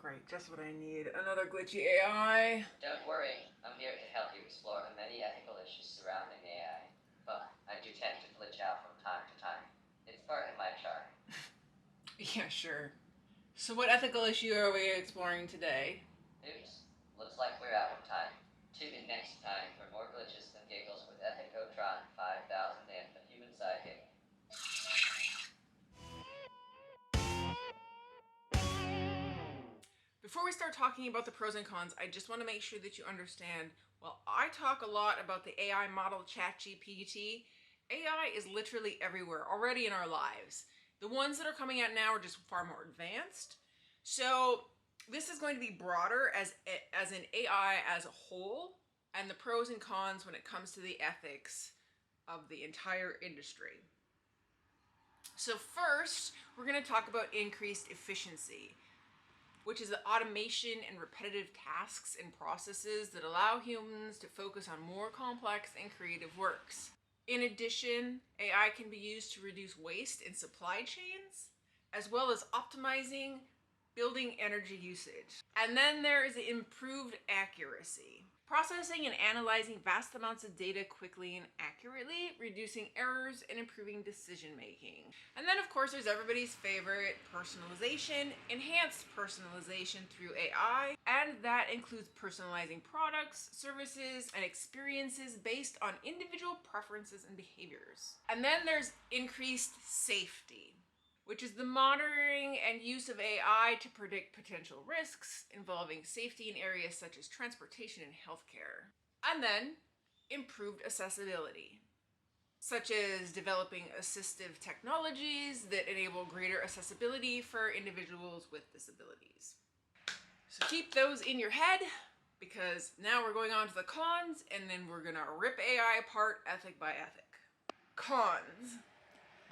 Great, just what I need. Another glitchy AI. Don't worry, I'm here to help you explore the many ethical issues surrounding AI. But I do tend to glitch out from time to time. It's part of my charm. Yeah, sure. So what ethical issue are we exploring today? Oops, looks like we're out of time. Tune in next time for more glitches than giggles with Ethicotron 5000 and the human sidekick. Before we start talking about the pros and cons, I just want to make sure that you understand, while I talk a lot about the AI model ChatGPT, AI is literally everywhere, already in our lives. The ones that are coming out now are just far more advanced. So this is going to be broader as an AI as a whole, and the pros and cons when it comes to the ethics of the entire industry. So first, we're going to talk about increased efficiency, which is the automation and repetitive tasks and processes that allow humans to focus on more complex and creative works. In addition, AI can be used to reduce waste in supply chains, as well as optimizing building energy usage. And then there is improved accuracy. Processing and analyzing vast amounts of data quickly and accurately, reducing errors and improving decision making. And then of course there's everybody's favorite, personalization, enhanced personalization through AI, and that includes personalizing products, services, and experiences based on individual preferences and behaviors. And then there's increased safety, which is the monitoring and use of AI to predict potential risks involving safety in areas such as transportation and healthcare. And then improved accessibility, such as developing assistive technologies that enable greater accessibility for individuals with disabilities. So keep those in your head, because now we're going on to the cons, and then we're gonna rip AI apart ethic by ethic. Cons.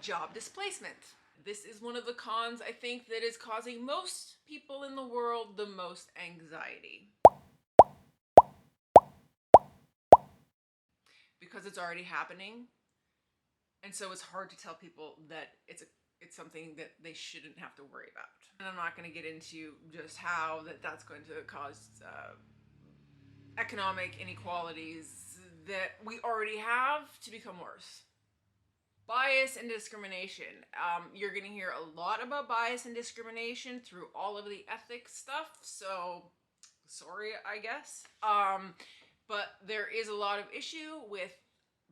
Job displacement. This is one of the cons, I think, that is causing most people in the world the most anxiety. Because it's already happening. And so it's hard to tell people that it's something that they shouldn't have to worry about. And I'm not going to get into just how that's going to cause economic inequalities that we already have to become worse. Bias and discrimination. You're going to hear a lot about bias and discrimination through all of the ethics stuff, so sorry, I guess. But there is a lot of issue with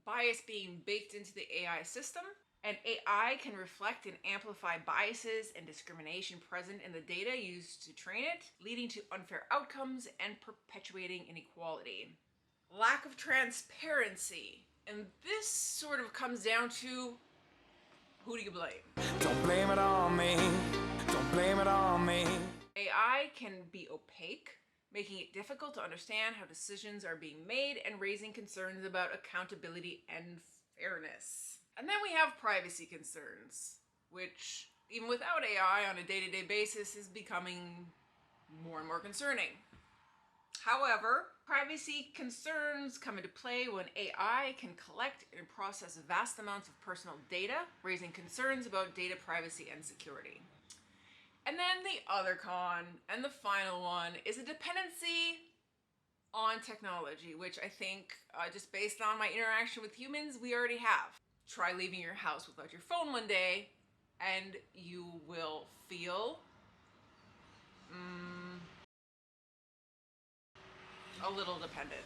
bias being baked into the AI system, and AI can reflect and amplify biases and discrimination present in the data used to train it, leading to unfair outcomes and perpetuating inequality. Lack of transparency. And this sort of comes down to, who do you blame? Don't blame it on me. Don't blame it on me. AI can be opaque, making it difficult to understand how decisions are being made and raising concerns about accountability and fairness. And then we have privacy concerns, which, even without AI on a day-to-day basis, is becoming more and more concerning. However, privacy concerns come into play when AI can collect and process vast amounts of personal data, raising concerns about data privacy and security. And then the other con, and the final one, is a dependency on technology, which I think, just based on my interaction with humans, we already have. Try leaving your house without your phone one day, and you will feel a little dependent.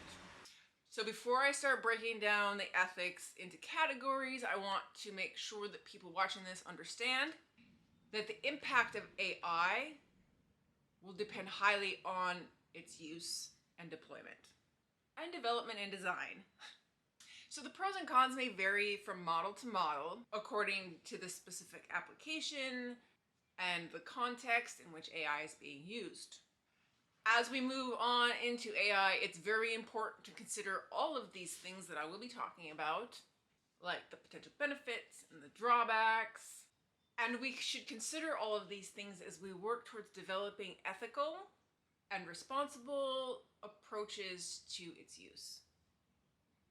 So before I start breaking down the ethics into categories, I want to make sure that people watching this understand that the impact of AI will depend highly on its use and deployment, and development and design. So the pros and cons may vary from model to model according to the specific application and the context in which AI is being used. As we move on into AI, it's very important to consider all of these things that I will be talking about, like the potential benefits and the drawbacks. And we should consider all of these things as we work towards developing ethical and responsible approaches to its use.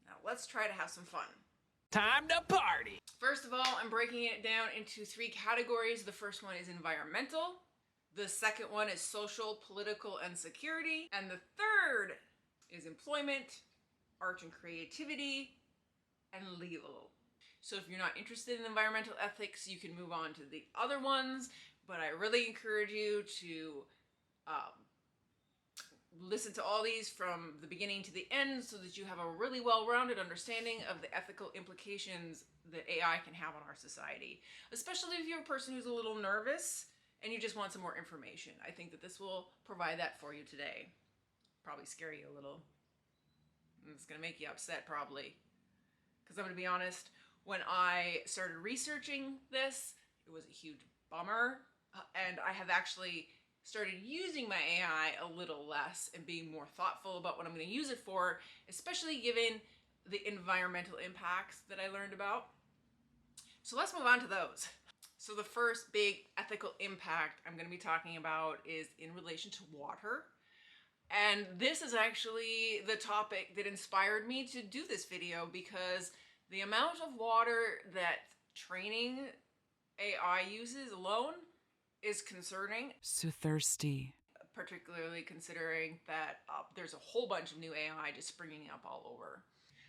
Now let's try to have some fun. Time to party. First of all, I'm breaking it down into 3 categories. The first one is environmental, The second one is social, political, and security. And the third is employment, art and creativity, and legal. So if you're not interested in environmental ethics, you can move on to the other ones, but I really encourage you to listen to all these from the beginning to the end so that you have a really well-rounded understanding of the ethical implications that AI can have on our society, especially if you're a person who's a little nervous and you just want some more information. I think that this will provide that for you today. Probably scare you a little. It's gonna make you upset probably. Because I'm gonna be honest, when I started researching this, it was a huge bummer. And I have actually started using my AI a little less and being more thoughtful about what I'm going to use it for, especially given the environmental impacts that I learned about. So let's move on to those. So the first big ethical impact I'm going to be talking about is in relation to water. And this is actually the topic that inspired me to do this video, because the amount of water that training AI uses alone is concerning. So thirsty. Particularly considering that there's a whole bunch of new AI just springing up all over.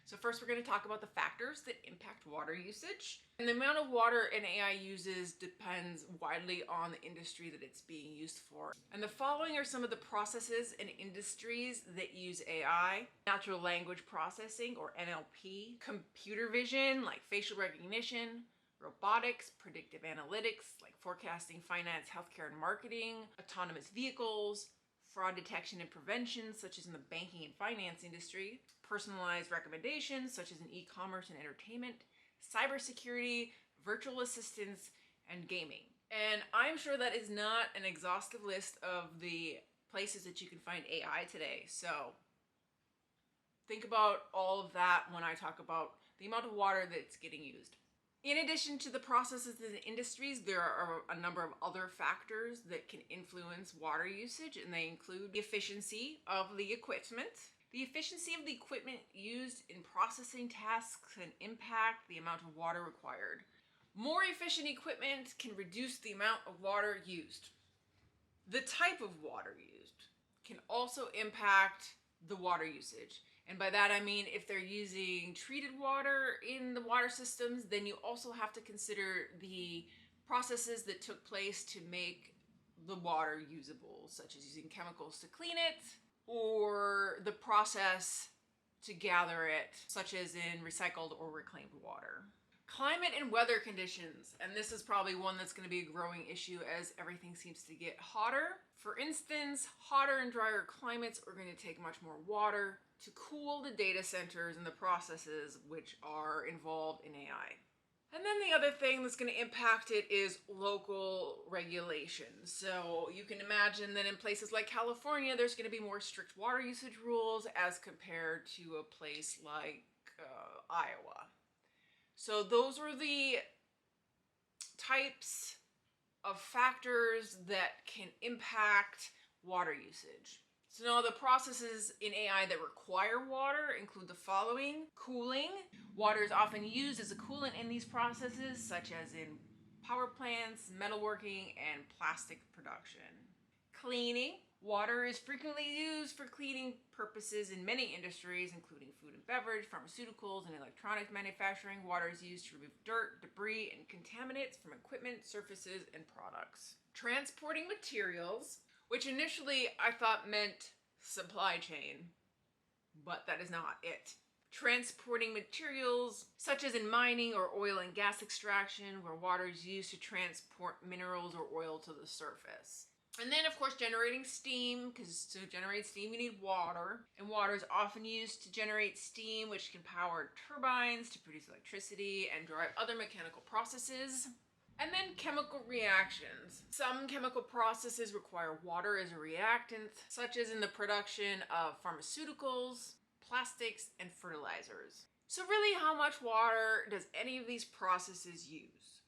So first we're going to talk about the factors that impact water usage. And the amount of water an AI uses depends widely on the industry that it's being used for. And the following are some of the processes and industries that use AI: natural language processing, or NLP, computer vision like facial recognition, robotics, predictive analytics like forecasting, finance, healthcare, and marketing, autonomous vehicles, fraud detection and prevention such as in the banking and finance industry, personalized recommendations such as in e-commerce and entertainment, cybersecurity, virtual assistants, and gaming. And I'm sure that is not an exhaustive list of the places that you can find AI today. So think about all of that when I talk about the amount of water that's getting used. In addition to the processes and industries, there are a number of other factors that can influence water usage, and they include the efficiency of the equipment. The efficiency of the equipment used in processing tasks can impact the amount of water required. More efficient equipment can reduce the amount of water used. The type of water used can also impact the water usage. And by that I mean if they're using treated water in the water systems, then you also have to consider the processes that took place to make the water usable, such as using chemicals to clean it, or the process to gather it, such as in recycled or reclaimed water. Climate and weather conditions, and this is probably one that's going to be a growing issue as everything seems to get hotter. For instance, hotter and drier climates are going to take much more water to cool the data centers and the processes which are involved in AI. And then the other thing that's going to impact it is local regulations. So you can imagine that in places like California, there's going to be more strict water usage rules as compared to a place like Iowa. So those are the types of factors that can impact water usage. So now the processes in AI that require water include the following: cooling. Water is often used as a coolant in these processes, such as in power plants, metalworking, and plastic production. Cleaning. Water is frequently used for cleaning purposes in many industries, including food and beverage, pharmaceuticals, and electronics manufacturing. Water is used to remove dirt, debris, and contaminants from equipment, surfaces, and products. Transporting materials, which initially I thought meant supply chain, but that is not it. Transporting materials, such as in mining or oil and gas extraction, where water is used to transport minerals or oil to the surface. And then, of course, generating steam, because to generate steam you need water. And water is often used to generate steam, which can power turbines to produce electricity and drive other mechanical processes. And then chemical reactions. Some chemical processes require water as a reactant, such as in the production of pharmaceuticals, plastics, and fertilizers. So really, how much water does any of these processes use?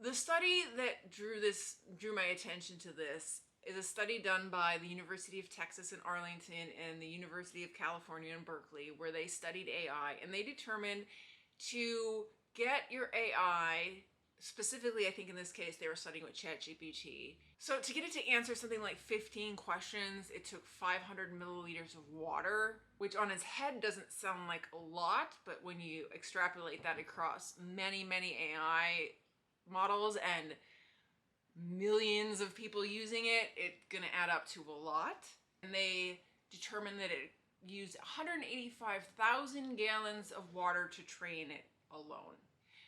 The study that drew my attention to this is a study done by the University of Texas in Arlington and the University of California in Berkeley, where they studied AI, and they determined to get your AI Specifically, I think in this case, they were studying with ChatGPT. So to get it to answer something like 15 questions, it took 500 milliliters of water, which on its head doesn't sound like a lot, but when you extrapolate that across many, many AI models and millions of people using it, it's gonna add up to a lot. And they determined that it used 185,000 gallons of water to train it alone.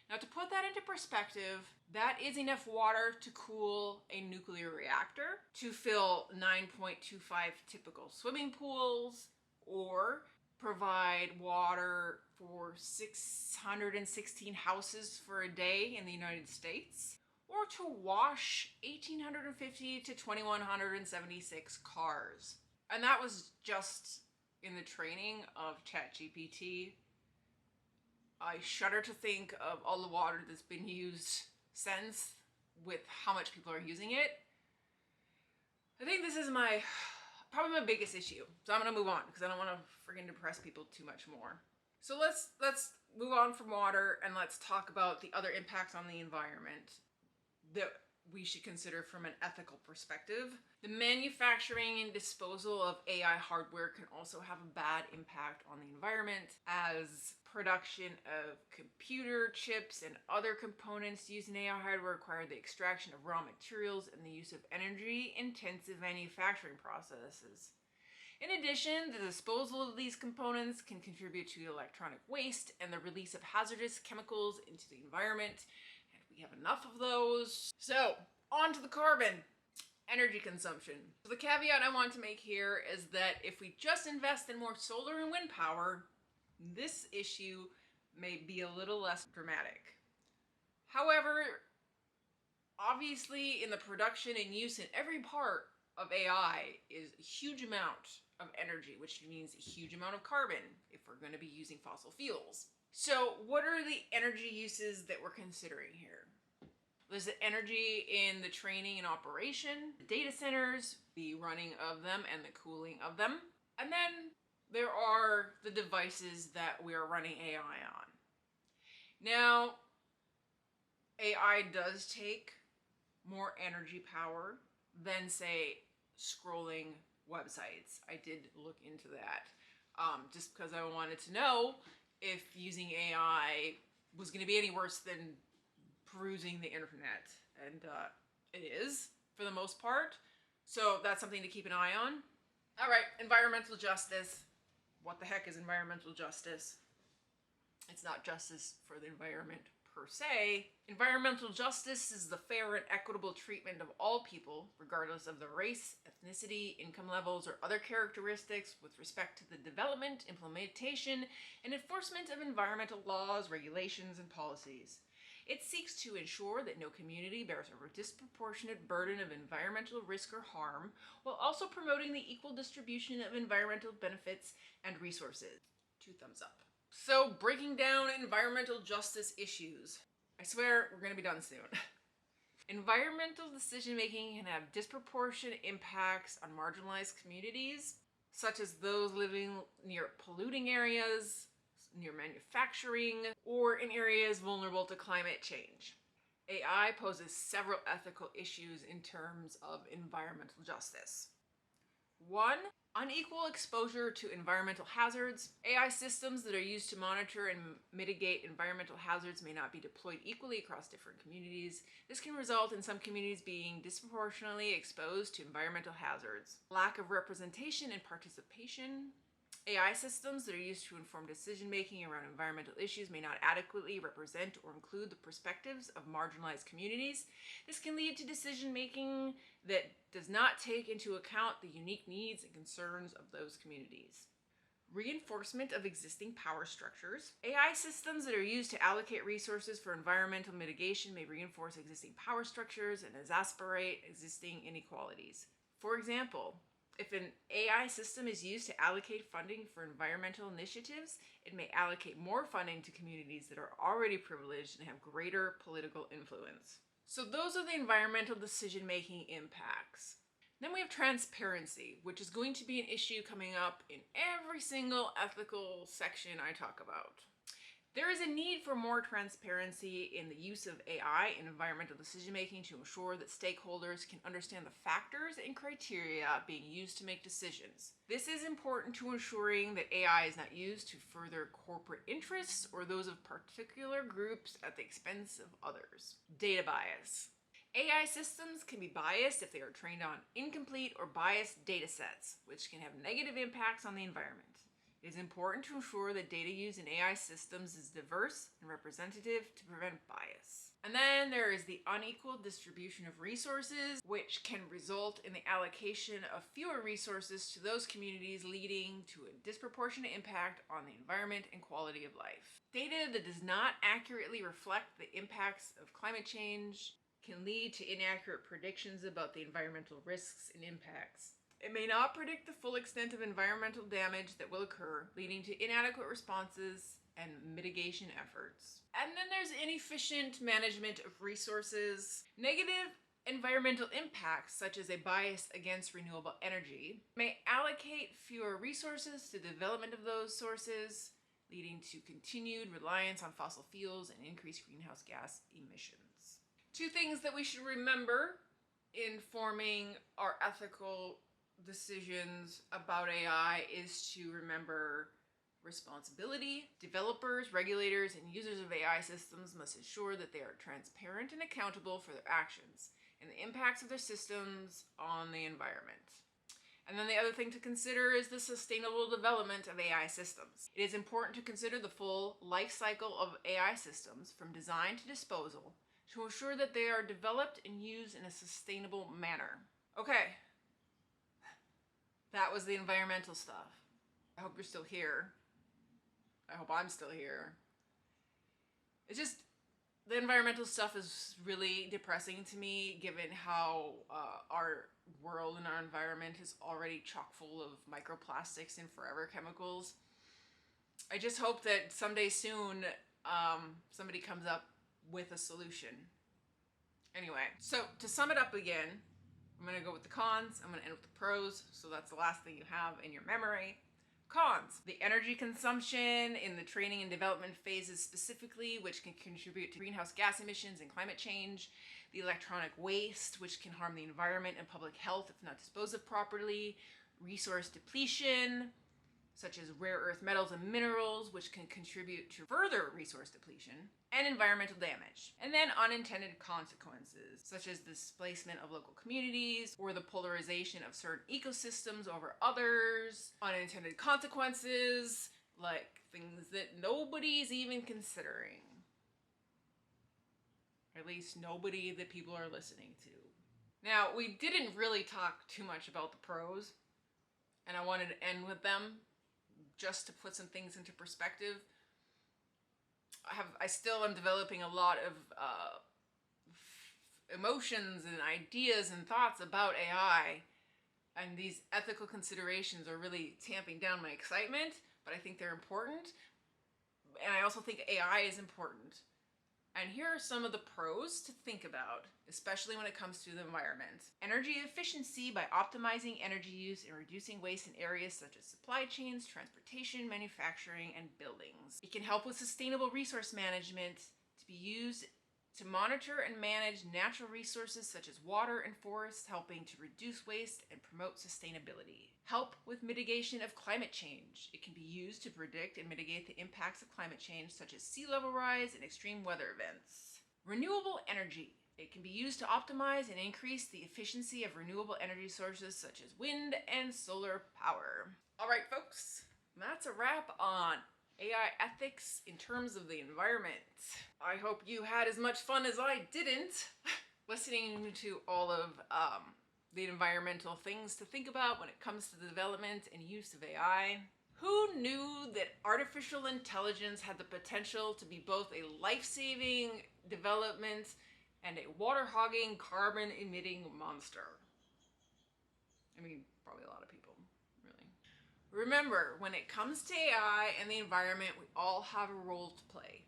Now, to put that into perspective, that is enough water to cool a nuclear reactor, to fill 9.25 typical swimming pools, or provide water for 616 houses for a day in the United States, or to wash 1,850 to 2,176 cars. And that was just in the training of ChatGPT. I shudder to think of all the water that's been used since, with how much people are using it. I think this is probably my biggest issue. So I'm gonna move on because I don't want to friggin' depress people too much more. So let's move on from water and let's talk about the other impacts on the environment that we should consider from an ethical perspective. The manufacturing and disposal of AI hardware can also have a bad impact on the environment, as production of computer chips and other components used in AI hardware require the extraction of raw materials and the use of energy-intensive manufacturing processes. In addition, the disposal of these components can contribute to electronic waste and the release of hazardous chemicals into the environment. We have enough of those. So, on to the carbon. Energy consumption. So the caveat I want to make here is that if we just invest in more solar and wind power, this issue may be a little less dramatic. However, obviously in the production and use in every part of AI is a huge amount of energy, which means a huge amount of carbon if we're going to be using fossil fuels. So what are the energy uses that we're considering here? There's the energy in the training and operation, the data centers, the running of them and the cooling of them. And then there are the devices that we are running AI on. Now, AI does take more energy power than, say, scrolling websites. I did look into that just because I wanted to know if using AI was going to be any worse than perusing the internet, and it is for the most part. So that's something to keep an eye on. All right, environmental justice. What the heck is environmental justice? It's not justice for the environment per se. Environmental justice is the fair and equitable treatment of all people, regardless of their race, ethnicity, income levels, or other characteristics with respect to the development, implementation, and enforcement of environmental laws, regulations, and policies. It seeks to ensure that no community bears a disproportionate burden of environmental risk or harm, while also promoting the equal distribution of environmental benefits and resources. 2 thumbs up. So, breaking down environmental justice issues. I swear we're going to be done soon. Environmental decision-making can have disproportionate impacts on marginalized communities, such as those living near polluting areas, near manufacturing, or in areas vulnerable to climate change. AI poses several ethical issues in terms of environmental justice. 1. Unequal exposure to environmental hazards. AI systems that are used to monitor and mitigate environmental hazards may not be deployed equally across different communities. This can result in some communities being disproportionately exposed to environmental hazards. Lack of representation and participation. AI systems that are used to inform decision-making around environmental issues may not adequately represent or include the perspectives of marginalized communities. This can lead to decision-making that does not take into account the unique needs and concerns of those communities. Reinforcement of existing power structures. AI systems that are used to allocate resources for environmental mitigation may reinforce existing power structures and exacerbate existing inequalities. For example, if an AI system is used to allocate funding for environmental initiatives, it may allocate more funding to communities that are already privileged and have greater political influence. So those are the environmental decision-making impacts. Then we have transparency, which is going to be an issue coming up in every single ethical section I talk about. There is a need for more transparency in the use of AI in environmental decision making to ensure that stakeholders can understand the factors and criteria being used to make decisions. This is important to ensuring that AI is not used to further corporate interests or those of particular groups at the expense of others. Data bias. AI systems can be biased if they are trained on incomplete or biased data sets, which can have negative impacts on the environment. It is important to ensure that data used in AI systems is diverse and representative to prevent bias. And then there is the unequal distribution of resources, which can result in the allocation of fewer resources to those communities, leading to a disproportionate impact on the environment and quality of life. Data that does not accurately reflect the impacts of climate change can lead to inaccurate predictions about the environmental risks and impacts. It may not predict the full extent of environmental damage that will occur, leading to inadequate responses and mitigation efforts. And then there's inefficient management of resources. Negative environmental impacts, such as a bias against renewable energy, may allocate fewer resources to the development of those sources, leading to continued reliance on fossil fuels and increased greenhouse gas emissions. Two things that we should remember in forming our ethical decisions about AI is to remember responsibility. Developers, regulators, and users of AI systems must ensure that they are transparent and accountable for their actions and the impacts of their systems on the environment. And then the other thing to consider is the sustainable development of AI systems. It is important to consider the full life cycle of AI systems from design to disposal to ensure that they are developed and used in a sustainable manner. Okay, that was the environmental stuff. I hope you're still here. I hope I'm still here. It's just, the environmental stuff is really depressing to me, given how our world and our environment is already chock full of microplastics and forever chemicals. I just hope that someday soon somebody comes up with a solution. Anyway, so to sum it up again, I'm going to go with the cons, I'm going to end with the pros, so that's the last thing you have in your memory. Cons: the energy consumption in the training and development phases specifically, which can contribute to greenhouse gas emissions and climate change. The electronic waste, which can harm the environment and public health if not disposed of properly. Resource depletion, such as rare earth metals and minerals, which can contribute to further resource depletion, and environmental damage. And then unintended consequences, such as the displacement of local communities or the polarization of certain ecosystems over others. Unintended consequences, like things that nobody's even considering. At least nobody that people are listening to. Now, we didn't really talk too much about the pros, and I wanted to end with them just to put some things into perspective. I still am developing a lot of emotions and ideas and thoughts about AI, and these ethical considerations are really tamping down my excitement, but I think they're important, and I also think AI is important. And here are some of the pros to think about, especially when it comes to the environment. Energy efficiency by optimizing energy use and reducing waste in areas such as supply chains, transportation, manufacturing, and buildings. It can help with sustainable resource management to be used to monitor and manage natural resources such as water and forests, helping to reduce waste and promote sustainability. Help with mitigation of climate change. It can be used to predict and mitigate the impacts of climate change, such as sea level rise and extreme weather events. Renewable energy. It can be used to optimize and increase the efficiency of renewable energy sources such as wind and solar power. All right, folks, that's a wrap on AI ethics in terms of the environment. I hope you had as much fun as I didn't listening to all of the environmental things to think about when it comes to the development and use of AI. Who knew that artificial intelligence had the potential to be both a life-saving development and a water-hogging, carbon-emitting monster? I mean, probably a lot of people. Remember, when it comes to AI and the environment, we all have a role to play.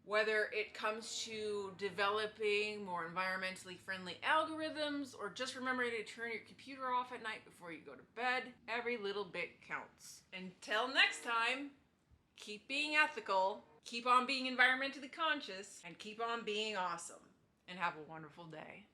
Whether it comes to developing more environmentally friendly algorithms or just remembering to turn your computer off at night before you go to bed, every little bit counts. Until next time, keep being ethical Keep on being environmentally conscious and keep on being awesome. And have a wonderful day.